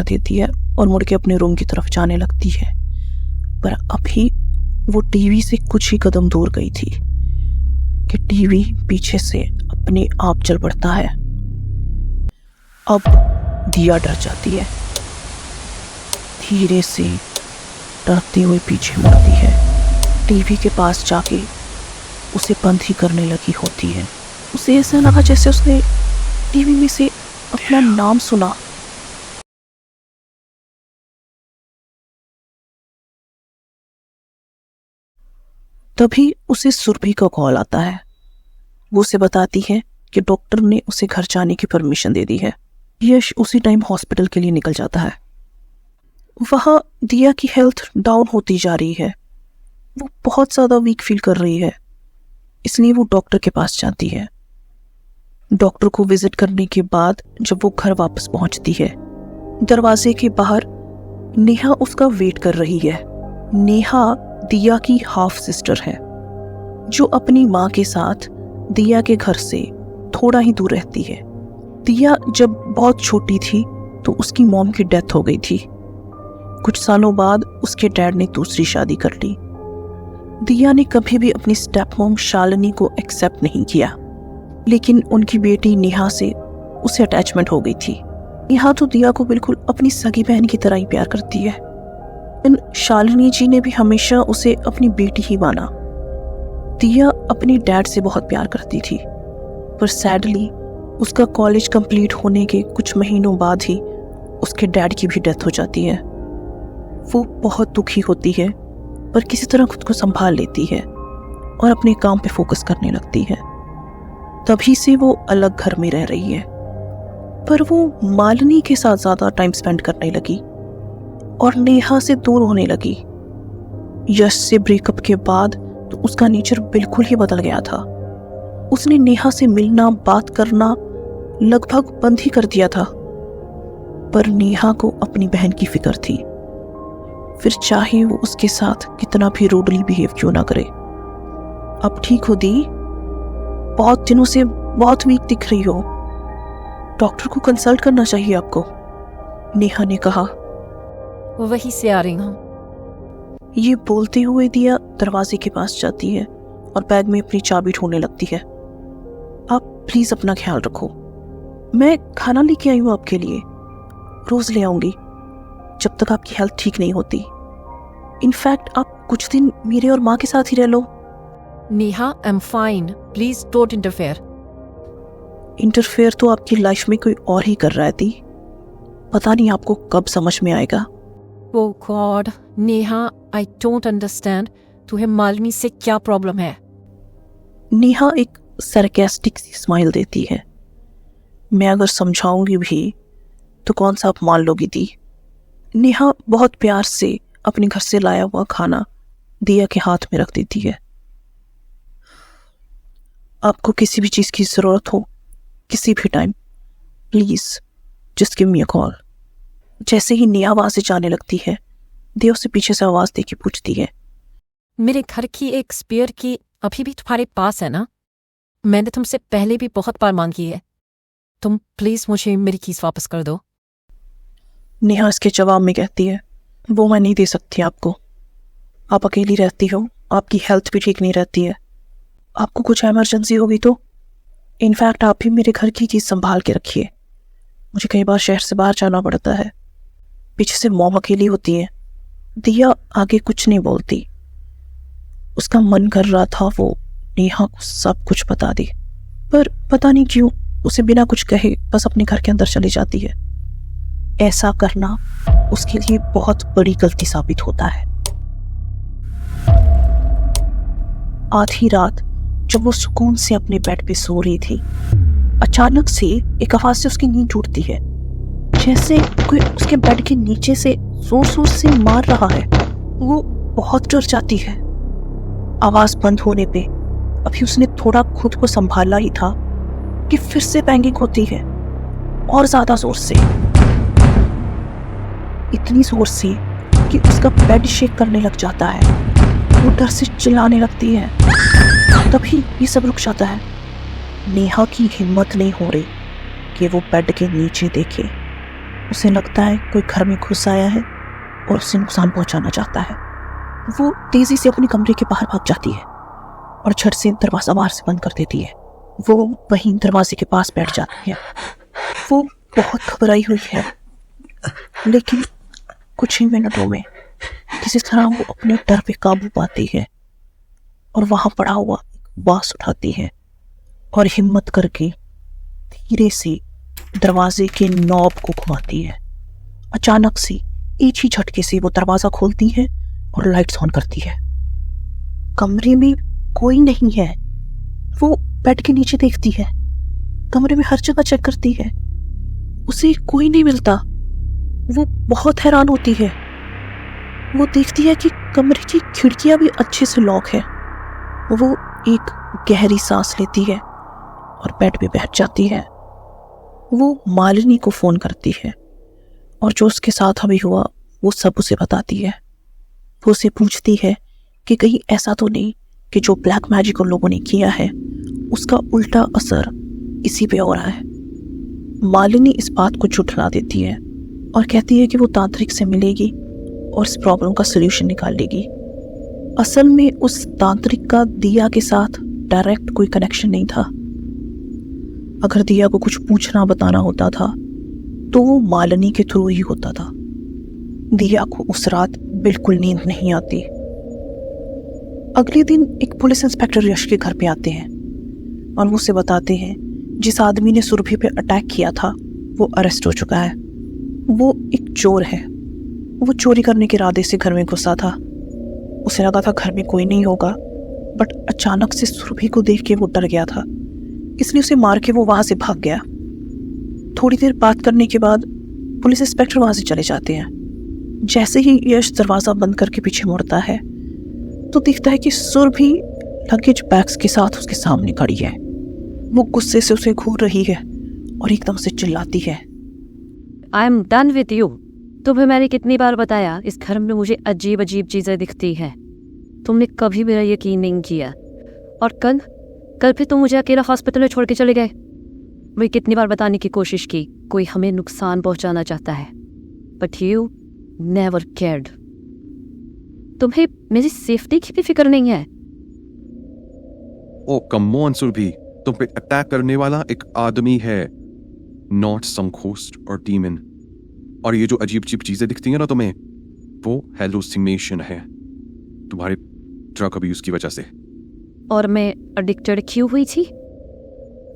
देती है और मुड़ के अपने रूम की तरफ जाने लगती है। पर अभी वो टीवी से कुछ ही कदम दूर गई थी कि टीवी पीछे से अपने आप चल पड़ता है। अब दिया डर जाती है, धीरे से डरते हुए पीछे मुड़ती है। टीवी के पास जाके उसे बंद ही करने लगी होती है। उसे ऐसा लगा जैसे उसने टीवी में से अपना नाम सुना। तभी उसे सुरभि का कॉल आता है। वो उसे बताती है कि डॉक्टर ने उसे घर जाने की परमिशन दे दी है। यश उसी टाइम हॉस्पिटल के लिए निकल जाता है। वहां दिया की हेल्थ डाउन होती जा रही है। वो बहुत ज़्यादा वीक फील कर रही है, इसलिए वो डॉक्टर के पास जाती है। डॉक्टर को विजिट करने के बाद जब वो घर वापस पहुंचती है, दरवाजे के बाहर नेहा उसका वेट कर रही है। नेहा दिया की हाफ सिस्टर है, जो अपनी माँ के साथ दिया के घर से थोड़ा ही दूर रहती है। दिया जब बहुत छोटी थी तो उसकी मॉम की डेथ हो गई थी। कुछ सालों बाद उसके डैड ने दूसरी शादी कर ली। दिया ने कभी भी अपनी स्टेप मॉम शालिनी को एक्सेप्ट नहीं किया, लेकिन उनकी बेटी नेहा से उसे अटैचमेंट हो गई थी। नेहा तो दिया को बिल्कुल अपनी सगी बहन की तरह ही प्यार करती है। शालिनी जी ने भी हमेशा उसे अपनी बेटी ही माना। दिया अपनी डैड से बहुत प्यार करती थी, पर सैडली उसका कॉलेज कंप्लीट होने के कुछ महीनों बाद ही उसके डैड की भी डेथ हो जाती है। वो बहुत दुखी होती है, पर किसी तरह खुद को संभाल लेती है और अपने काम पे फोकस करने लगती है। तभी से वो अलग घर में रह रही है, पर वो मालिनी के साथ ज्यादा टाइम स्पेंड करने लगी और नेहा से दूर होने लगी। यश से ब्रेकअप के बाद तो उसका नेचर बिल्कुल ही बदल गया था। उसने नेहा से मिलना, बात करना लगभग बंद ही कर दिया था। पर नेहा को अपनी बहन की फिक्र थी, फिर चाहे वो उसके साथ कितना भी रूडली बिहेव क्यों ना करे। अब ठीक हो दी? बहुत दिनों से बहुत वीक दिख रही हो, डॉक्टर को कंसल्ट करना चाहिए आपको, नेहा ने कहा। वहीं से आ रही हूँ। ये बोलते हुए दिया दरवाजे के पास जाती है और बैग में अपनी चाबी ढूंढने लगती है। आप प्लीज अपना ख्याल रखो, मैं खाना लेके आई हूँ आपके लिए, रोज ले आऊंगी जब तक आपकी हेल्थ ठीक नहीं होती। इनफैक्ट आप कुछ दिन मेरे और माँ के साथ ही रह लो। Neha, I am fine, please don't interfere. Interfere तो आपकी लाइफ में कोई और ही कर रहा है दी, पता नहीं आपको कब समझ में आएगा। Oh god, Neha, I don't understand, तुम्हें मालिनी से क्या प्रॉब्लम है? नेहा एक सरकास्टिक सी स्माइल देती है। मैं अगर समझाऊंगी भी तो कौन सा आप मान लोगी दी? नेहा बहुत प्यार से अपने घर से लाया हुआ खाना दिया के हाथ में रख देती है। आपको किसी भी चीज की जरूरत हो, किसी भी time, please just give me a call. जैसे ही नेहा वहां से जाने लगती है, दिया उसे पीछे से आवाज देके पूछती है, मेरे घर की एक स्पेयर की अभी भी तुम्हारे पास है ना? मैंने तुमसे पहले भी बहुत बार मांगी है, तुम प्लीज मुझे मेरी कीज वापस कर दो। नेहा इसके जवाब में कहती है, वो मैं नहीं दे सकती आपको, आप अकेली रहती हो, आपकी हेल्थ भी ठीक नहीं रहती है, आपको कुछ इमरजेंसी होगी तो। इनफैक्ट आप भी मेरे घर की चीज संभाल के रखिए, मुझे कई बार शहर से बाहर जाना पड़ता है, पीछे से मॉम अकेली होती है। दिया आगे कुछ नहीं बोलती, उसका मन कर रहा था वो नेहा को सब कुछ बता दे, पर पता नहीं क्यों उसे बिना कुछ कहे बस अपने घर के अंदर चली जाती है। ऐसा करना उसके लिए बहुत बड़ी गलती साबित होता है। आधी रात जब वो सुकून से अपने बेड पे सो रही थी, अचानक से एक आवाज से उसकी नींद टूटती है, जैसे कोई उसके बेड के नीचे से जोर जोर से मार रहा है। वो बहुत डर जाती है। आवाज बंद होने पे अभी उसने थोड़ा खुद को संभाला ही था कि फिर से बैंगिंग होती है, और ज्यादा जोर से, इतनी जोर से कि उसका बेड शेक करने लग जाता है। वो डर से चिल्लाने लगती है। तभी ये सब रुक जाता है। नेहा की हिम्मत नहीं हो रही कि वो बेड के नीचे देखे। उसे लगता है कोई घर में घुस आया है और उसे नुकसान पहुंचाना चाहता है। वो तेजी से अपने कमरे के बाहर भाग जाती है और झट से दरवाजा बाहर से बंद कर देती है। वो वहीं दरवाजे के पास बैठ जाती है। वो बहुत घबराई हुई है, लेकिन कुछ ही मिनटों में किसी तरह वो अपने डर पे काबू पाती है और वहां पड़ा हुआ बांस उठाती है और हिम्मत करके धीरे से दरवाजे के नॉब को घुमाती है। अचानक से एक ही झटके से वो दरवाजा खोलती है और लाइट्स ऑन करती है। कमरे में कोई नहीं है। वो बेड के नीचे देखती है, कमरे में हर जगह चेक करती है, उसे कोई नहीं मिलता। वो बहुत हैरान होती है। वो देखती है कि कमरे की खिड़कियां भी अच्छे से लॉक है। वो एक गहरी सांस लेती है और बेड पे बैठ जाती है। वो मालिनी को फोन करती है और जो उसके साथ अभी हुआ वो सब उसे बताती है। वो उसे पूछती है कि कहीं ऐसा तो नहीं कि जो ब्लैक मैजिक उन लोगों ने किया है उसका उल्टा असर इसी पे हो रहा है। मालिनी इस बात को झुठला देती है और कहती है कि वो तांत्रिक से मिलेगी और इस प्रॉब्लम का सलूशन निकाल लेगी। असल में उस तांत्रिक का दिया के साथ डायरेक्ट कोई कनेक्शन नहीं था। अगर दिया को कुछ पूछना बताना होता था तो वो मालिनी के थ्रू ही होता था। दिया को उस रात बिल्कुल नींद नहीं आती। अगले दिन एक पुलिस इंस्पेक्टर यश के घर पे आते हैं और वो उसे बताते हैं जिस आदमी ने सुरभि पे अटैक किया था वो अरेस्ट हो चुका है। वो एक चोर है। वो चोरी करने के इरादे से घर में घुसा था। उसे लगा था घर में कोई नहीं होगा, बट अचानक से सुरभि को देख के वो डर गया था, इसलिए उसे मार के वो वहां से भाग गया। थोड़ी देर बात करने के बाद पुलिस इंस्पेक्टर वहां से चले जाते हैं। जैसे ही यश दरवाजा बंद करके पीछे मुड़ता है तो दिखता है कि सुरभि लगेज बैग्स के साथ उसके सामने खड़ी है। वो गुस्से से उसे घूर रही है और एकदम से चिल्लाती है, I am done with you. तुम्हें मैंने कितनी बार बताया इस घर में मुझे अजीब अजीब चीजें दिखती हैं। तुमने कभी मेरा यकीन नहीं किया। और कल फिर तुम मुझे अकेला हॉस्पिटल में छोड़ के चले गए। मैं कितनी बार बताने की कोशिश की कोई हमें नुकसान पहुंचाना चाहता है, बट यू नेवर केयर्ड। तुम्हें मेरी सेफ्टी की भी फिक्र नहीं है। ओ कम ऑन सुरभि, तुम पे अटैक करने वाला एक आदमी है, नॉट सम घोस्ट और डीमन। और ये जो अजीब अजीब चीजें दिखती हैं ना तुम्हें, वो हेलुसिनेशन है तुम्हारे ड्रग अब्यूज की वजह से। और मैं एडिक्टेड क्यों हुई थी?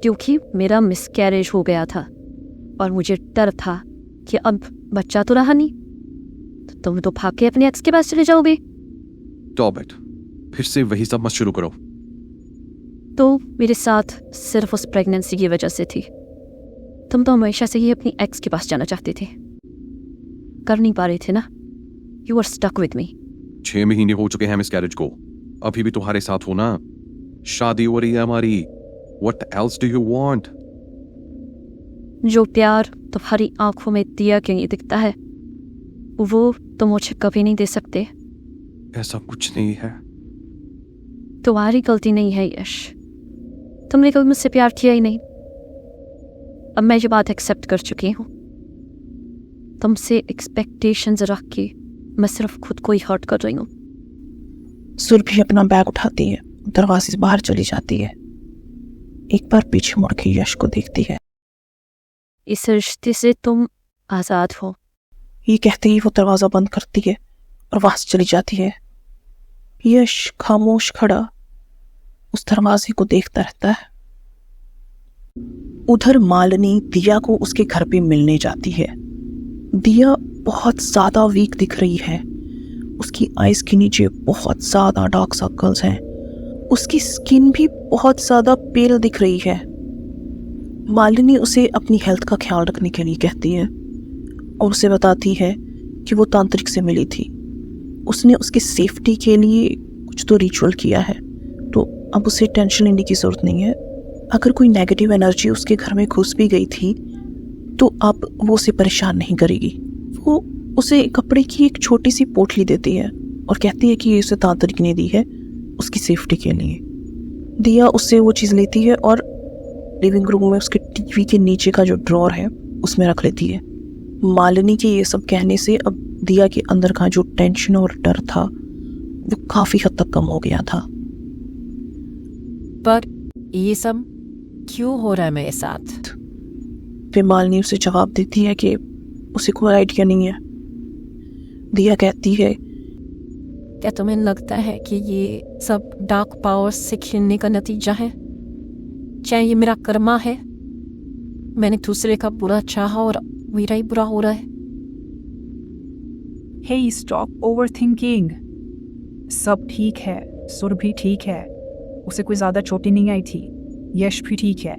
क्योंकि मेरा मिसकैरेज हो गया था और मुझे डर था कि अब बच्चा तो रहा नहीं, तो तुम तो भाग के अपने एक्स के पास चले जाओगे। स्टॉप इट, फिर से वही सब मत शुरू करो। तो मेरे साथ सिर्फ उस प्रेगनेंसी की वजह से थी। तुम तो हमेशा से ही अपनी एक्स के पास जाना चाहते थे, कर नहीं पा रहे थे ना। You are stuck with me. 6 महीने हो चुके हैं मिसकैरेज को, अभी भी तुम्हारे साथ हो ना। शादी हो रही है हमारी। What else do you want? जो प्यार तुम्हारी आंखों में दिया क्यों नहीं दिखता है, वो तुम मुझे कभी नहीं दे सकते। ऐसा कुछ नहीं है। तुम्हारी गलती नहीं है यश, तुमने कभी मुझसे प्यार किया ही नहीं। अब मैं ये बात एक्सेप्ट कर चुकी हूँ। तुमसे एक्सपेक्टेशंस रख के मैं सिर्फ खुद को ही हर्ट कर रही हूँ। सुरभि अपना बैग उठाती है, दरवाजे से बाहर चली जाती है। एक बार पीछे मुड़ के यश को देखती है। इस रिश्ते से तुम आजाद हो। ये कहते ही वो दरवाजा बंद करती है और वहां से चली जाती है। यश खामोश खड़ा उस दरवाजे को देखता रहता है। उधर मालिनी दिया को उसके घर पे मिलने जाती है। दिया बहुत ज्यादा वीक दिख रही है। उसकी आईज के नीचे बहुत ज्यादा डार्क सर्कल्स हैं। उसकी स्किन भी बहुत ज्यादा पेल दिख रही है। मालिनी उसे अपनी हेल्थ का ख्याल रखने के लिए कहती है और उसे बताती है कि वो तांत्रिक से मिली थी। उसने उसकी सेफ्टी के लिए कुछ तो रिचुअल किया है, तो अब उसे टेंशन लेने की जरूरत नहीं है। अगर कोई नेगेटिव एनर्जी उसके घर में घुस भी गई थी तो अब वो उसे परेशान नहीं करेगी। वो उसे कपड़े की एक छोटी सी पोटली देती है और कहती है कि ये उसे तांत्रिक ने दी है उसकी सेफ्टी के लिए। दिया उससे वो चीज़ लेती है और लिविंग रूम में उसके टीवी के नीचे का जो ड्रॉर है उसमें रख लेती है। मालिनी के ये सब कहने से अब दिया के अंदर का जो टेंशन और डर था वो काफी हद तक कम हो गया था। पर ये सब क्यों हो रहा है मेरे साथ? फिर मालिनी उसे जवाब देती है कि उसे कोई आइडिया नहीं है। दिया कहती है, क्या तुम्हें लगता है कि ये सब डार्क पावर से खेलने का नतीजा है? चाहे ये मेरा कर्मा है, मैंने दूसरे का बुरा चाहा और मेरा ही बुरा हो रहा है। Hey, stop overthinking. सब ठीक है, सुर भी ठीक है, उसे कोई ज्यादा चोटें नहीं आई थी, यश भी ठीक है,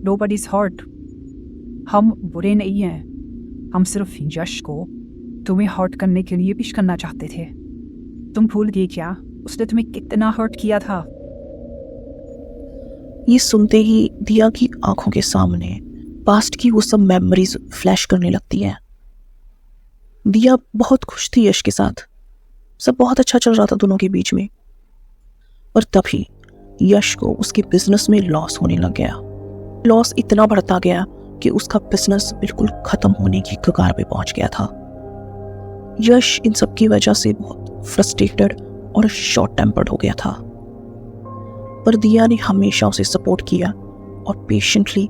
nobody's hurt. हम बुरे नहीं हैं, हम सिर्फ यश को तुम्हें हर्ट करने के लिए विश करना चाहते थे। तुम भूल गए क्या उसने तुम्हें कितना हर्ट किया था? ये सुनते ही दिया की आंखों के सामने पास्ट की वो सब मेमोरीज फ्लैश करने लगती हैं। दिया बहुत खुश थी यश के साथ, सब बहुत अच्छा चल रहा था दोनों के बीच में। और तभी यश को उसके बिजनेस में लॉस होने लग गया। लॉस इतना बढ़ता गया कि उसका बिजनेस बिल्कुल खत्म होने की कगार पे पहुंच गया था। यश इन सब की वजह से बहुत फ्रस्ट्रेटेड और शॉर्ट टेम्पर्ड हो गया था, पर दिया ने हमेशा उसे सपोर्ट किया और पेशेंटली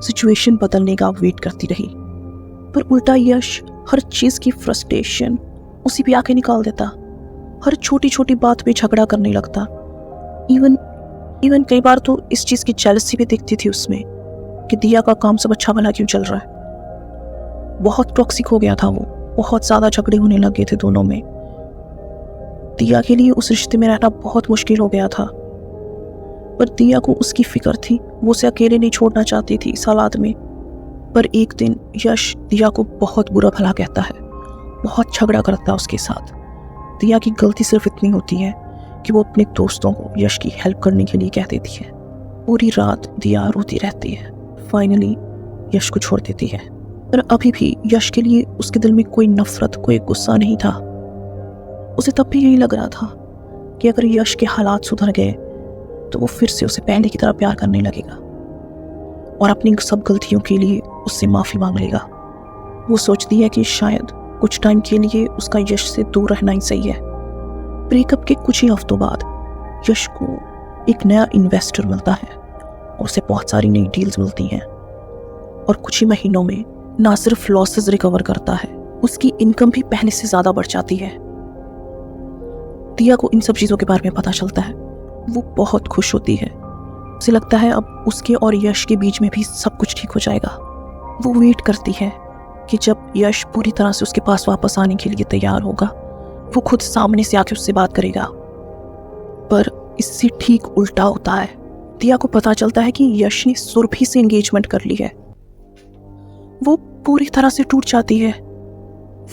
सिचुएशन बदलने का वेट करती रही। पर उल्टा यश हर चीज की फ्रस्ट्रेशन उसी पे आके निकाल देता, हर छोटी छोटी बात पे झगड़ा करने लगता। इवन कई बार तो इस चीज की जेलसी भी दिखती थी उसमें कि दिया का काम सब अच्छा भला क्यों चल रहा है। बहुत टॉक्सिक हो गया था वो, बहुत ज्यादा झगड़े होने लग गए थे दोनों में। दिया के लिए उस रिश्ते में रहना बहुत मुश्किल हो गया था, पर दिया को उसकी फिक्र थी, वो उसे अकेले नहीं छोड़ना चाहती थी इस हालात में। पर एक दिन यश दिया को बहुत बुरा भला कहता है, बहुत झगड़ा करता है उसके साथ। दिया की गलती सिर्फ इतनी होती है कि वो अपने दोस्तों को यश की हेल्प करने के लिए कह देती है। पूरी रात दिया रोती रहती है, फाइनली यश को छोड़ देती है। पर अभी भी यश के लिए उसके दिल में कोई नफरत, कोई गुस्सा नहीं था। उसे तब भी यही लग रहा था कि अगर यश के हालात सुधर गए तो वो फिर से उसे पहले की तरह प्यार करने लगेगा और अपनी सब गलतियों के लिए उससे माफी मांग लेगा। वो सोचती है कि शायद कुछ टाइम के लिए उसका यश से दूर रहना ही सही है। ब्रेकअप के कुछ ही हफ्तों बाद यश को एक नया इन्वेस्टर मिलता है और उसे बहुत सारी नई डील्स मिलती हैं और कुछ ही महीनों में ना सिर्फ लॉसेस रिकवर करता है, उसकी इनकम भी पहले से ज्यादा बढ़ जाती है। दिया को इन सब चीजों के बारे में पता चलता है, वो बहुत खुश होती है। उसे लगता है अब उसके और यश के बीच में भी सब कुछ ठीक हो जाएगा। वो वेट करती है कि जब यश पूरी तरह से उसके पास वापस आने के लिए तैयार होगा, वो खुद सामने से आके उससे बात करेगा। पर इससे ठीक उल्टा होता है। दिया को पता चलता है कि यश ने सुरभि से एंगेजमेंट कर ली है। वो पूरी तरह से टूट जाती है,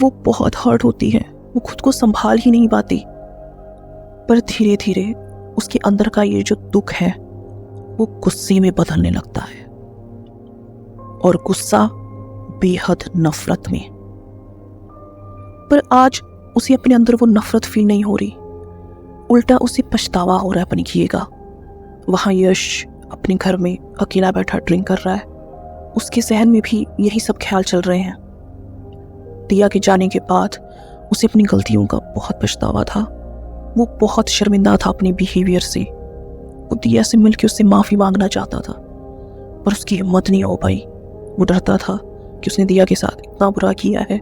वो बहुत हर्ट होती है, वो खुद को संभाल ही नहीं पाती। पर धीरे धीरे उसके अंदर का ये जो दुख है वो गुस्से में बदलने लगता है और गुस्सा बेहद नफरत में। पर आज उसे अपने अंदर वो नफरत फील नहीं हो रही, उल्टा उसे पछतावा हो रहा है अपने किए का। वहां यश अपने घर में अकेला बैठा ड्रिंक कर रहा है, उसके जहन में भी यही सब ख्याल चल रहे हैं। दिया के जाने के बाद उसे अपनी गलतियों का बहुत पछतावा था। वो बहुत शर्मिंदा था अपने बिहेवियर से। वो दिया से मिलकर उससे माफी मांगना चाहता था, पर उसकी हिम्मत नहीं हो पाई। वो डरता था कि उसने दिया के साथ इतना बुरा किया है,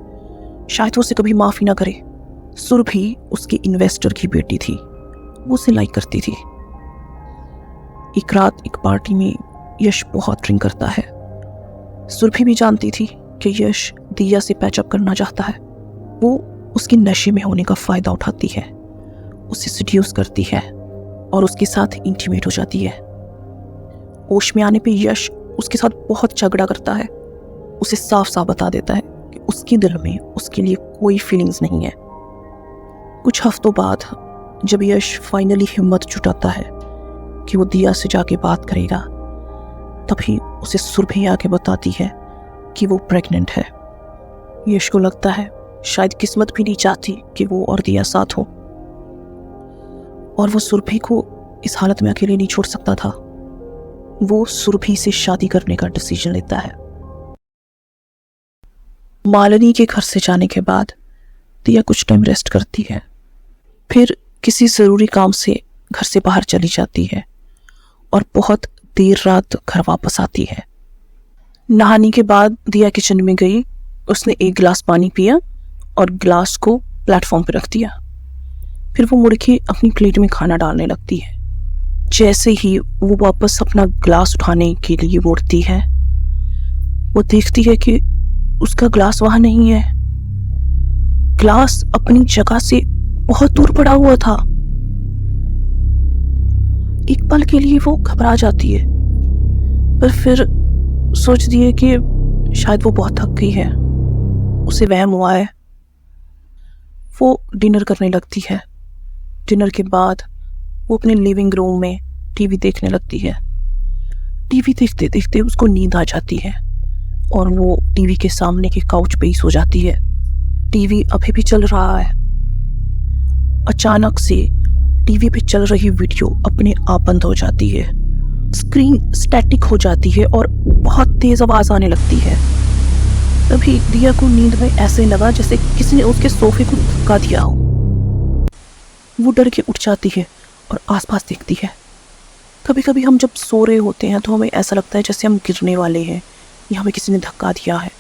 शायद वो उसे कभी माफी ना करे। सुरभि उसके इन्वेस्टर की बेटी थी, वो उसे लाइक करती थी। एक रात एक पार्टी में यश बहुत ड्रिंक करता है। सुरभि भी जानती थी कि यश दिया से पैचअप करना चाहता है। वो उसके नशे में होने का फायदा उठाती है, उसे सिड्यूस करती है और उसके साथ इंटीमेट हो जाती है। होश में आने पे यश उसके साथ बहुत झगड़ा करता है, उसे साफ साफ बता देता है कि उसके दिल में उसके लिए कोई फीलिंग्स नहीं है। कुछ हफ्तों बाद जब यश फाइनली हिम्मत जुटाता है कि वो दिया से जाके बात करेगा, तभी उसे सुरभि आके बताती है कि वो प्रेग्नेंट है। यश को लगता है शायद किस्मत भी नहीं चाहती कि वो और दिया साथ हो, और वो सुरभि को इस हालत में अकेले नहीं छोड़ सकता था। वो सुरभि से शादी करने का डिसीजन लेता है। मालिनी के घर से जाने के बाद दिया कुछ टाइम रेस्ट करती है, फिर किसी ज़रूरी काम से घर से बाहर चली जाती है और बहुत देर रात घर वापस आती है। नहाने के बाद दिया किचन में गई, उसने एक गिलास पानी पिया और गिलास को प्लेटफॉर्म पर रख दिया। फिर वो मुड़ के अपनी प्लेट में खाना डालने लगती है। जैसे ही वो वापस अपना गिलास उठाने के लिए मुड़ती है, वो देखती है कि उसका गिलास वहां नहीं है। गिलास अपनी जगह से बहुत दूर पड़ा हुआ था। एक पल के लिए वो घबरा जाती है, पर फिर सोचती है कि शायद वो बहुत थक गई है, उसे वहम हुआ है। वो डिनर करने लगती है। डिनर के बाद वो अपने लिविंग रूम में टीवी देखने लगती है। टीवी देखते देखते उसको नींद आ जाती है और वो टीवी के सामने के काउच पे ही सो जाती है। टीवी अभी भी चल रहा है। अचानक से टीवी पे चल रही वीडियो अपने आप बंद हो जाती है। स्क्रीन स्टैटिक हो जाती है और बहुत तेज आवाज आने लगती है। तभी दिया को नींद में ऐसे लगा जैसे किसी ने उसके सोफे को धक्का दिया हो। वो डर के उठ जाती है और आसपास देखती है। कभी कभी हम जब सो रहे होते हैं तो हमें ऐसा लगता है जैसे हम गिरने वाले हैं या हमें किसी ने धक्का दिया है।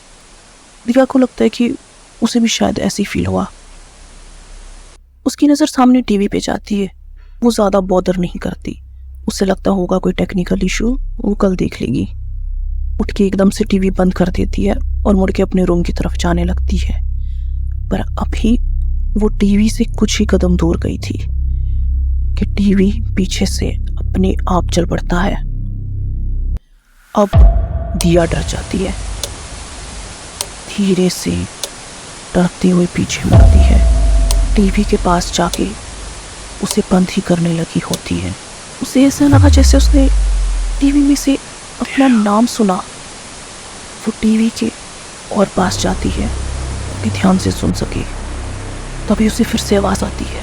दिया को लगता है कि उसे भी शायद ऐसे ही फील हुआ। उसकी नज़र सामने टीवी पे जाती है। वो ज़्यादा बॉदर नहीं करती, उसे लगता होगा कोई टेक्निकल इशू, वो कल देख लेगी। उठ के एकदम से टीवी बंद कर देती है और मुड़ के अपने रूम की तरफ जाने लगती है। पर अभी वो टीवी से कुछ ही कदम दूर गई थी कि टीवी पीछे से अपने आप चल पड़ता है। अब दिया डर जाती है। धीरे से डरते हुए पीछे मुड़ती है। टीवी के पास जाके उसे बंद ही करने लगी होती है। उसे ऐसा लगा जैसे उसने टीवी में से अपना नाम सुना। वो टीवी के और पास जाती है कि ध्यान से सुन सके। तभी उसे फिर से आवाज़ आती है।